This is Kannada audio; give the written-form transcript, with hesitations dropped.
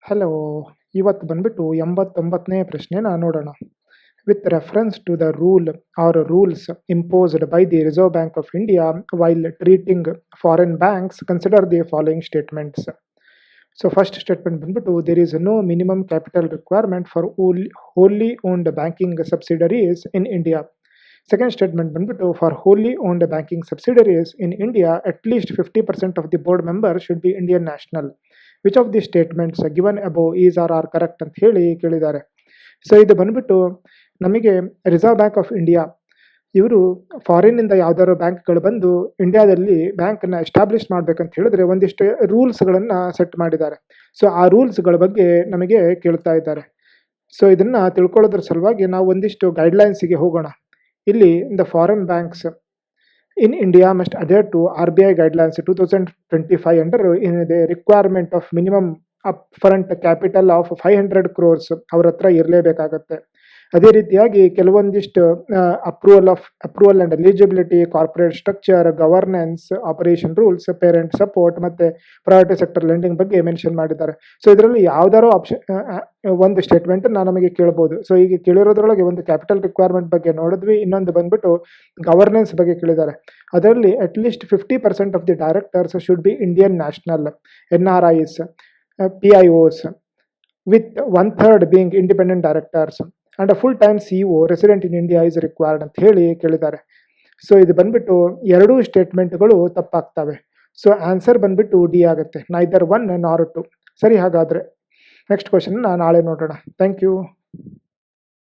ಹಲೋ, ಇವತ್ತು ಬಂದ್ಬಿಟ್ಟು 89ನೇ ಪ್ರಶ್ನೆನ ನೋಡೋಣ. With reference to the rule or rules imposed by the Reserve Bank of India while treating foreign banks consider the following statements. So first statement ಬಂದ್ಬಿಟ್ಟು there is no minimum capital requirement for wholly owned banking subsidiaries in India. Second statement ಬಂದ್ಬಿಟ್ಟು for wholly owned banking subsidiaries in India at least 50% of the board members should be Indian national. Which of the statements given above is are correct ಅಂತ ಹೇಳಿ ಕೇಳಿದ್ದಾರೆ. ಸೊ ಇದು ಬಂದ್ಬಿಟ್ಟು ನಮಗೆ ರಿಸರ್ವ್ ಬ್ಯಾಂಕ್ ಆಫ್ ಇಂಡಿಯಾ ಇವರು ಫಾರಿನ್ನಿಂದ ಯಾವ್ದಾದ್ರು ಬ್ಯಾಂಕ್ಗಳು ಬಂದು ಇಂಡಿಯಾದಲ್ಲಿ ಬ್ಯಾಂಕನ್ನು ಎಸ್ಟಾಬ್ಲಿಷ್ ಮಾಡ್ಬೇಕಂತ ಹೇಳಿದ್ರೆ ಒಂದಿಷ್ಟು ರೂಲ್ಸ್ಗಳನ್ನು ಸೆಟ್ ಮಾಡಿದ್ದಾರೆ. ಸೊ ಆ ರೂಲ್ಸ್ಗಳ ಬಗ್ಗೆ ನಮಗೆ ಕೇಳ್ತಾ ಇದ್ದಾರೆ. ಸೊ ಇದನ್ನ ತಿಳ್ಕೊಳ್ಳೋದ್ರ ಸಲುವಾಗಿ ನಾವು ಒಂದಿಷ್ಟು ಗೈಡ್ಲೈನ್ಸಿಗೆ ಹೋಗೋಣ. ಇಲ್ಲಿ the foreign banks in India must adhere to RBI guidelines 2025 under in the requirement of minimum upfront capital of 500 crores ಅವ್ರ ಹತ್ರ ಇರಲೇಬೇಕಾಗತ್ತೆ. ಅದೇ ರೀತಿಯಾಗಿ ಕೆಲವೊಂದಿಷ್ಟು approval and eligibility, corporate structure, governance, operation rules, parent support ಮತ್ತೆ ಪ್ರೈವೇಟ್ ಸೆಕ್ಟರ್ ಲೆಂಡಿಂಗ್ ಬಗ್ಗೆ ಮೆನ್ಷನ್ ಮಾಡಿದ್ದಾರೆ. ಸೊ ಇದರಲ್ಲಿ ಯಾವ್ದಾರೋ ಒಂದು ಸ್ಟೇಟ್ಮೆಂಟ್ ನಮಗೆ ಕೇಳಬಹುದು. ಸೊ ಈಗ ಕೇಳಿರೋದ್ರೊಳಗೆ ಒಂದು ಕ್ಯಾಪಿಟಲ್ ರಿಕ್ವೈರ್ಮೆಂಟ್ ಬಗ್ಗೆ ನೋಡಿದ್ವಿ, ಇನ್ನೊಂದು ಬಂದ್ಬಿಟ್ಟು ಗವರ್ನೆನ್ಸ್ ಬಗ್ಗೆ ಕೇಳಿದ್ದಾರೆ. ಅದರಲ್ಲಿ at least 50% of the directors should be Indian national, NRIs, PIOs, with 1/3 being independent directors and full time CEO resident in India is required ಅಂತ ಹೇಳಿ ಕೇಳಿದ್ದಾರೆ. ಸೊ ಇದು ಬಂದ್ಬಿಟ್ಟು ಎರಡೂ ಸ್ಟೇಟ್ಮೆಂಟ್ಗಳು ತಪ್ಪಾಗ್ತವೆ. ಸೊ ಆನ್ಸರ್ ಬಂದ್ಬಿಟ್ಟು ಡಿ ಆಗುತ್ತೆ, ನೈದರ್ 1 nor 2. ಸರಿ, ಹಾಗಾದ್ರೆ ನೆಕ್ಸ್ಟ್ ಕ್ವಶನ್ ನಾಳೆ ನೋಡೋಣ. Thank you.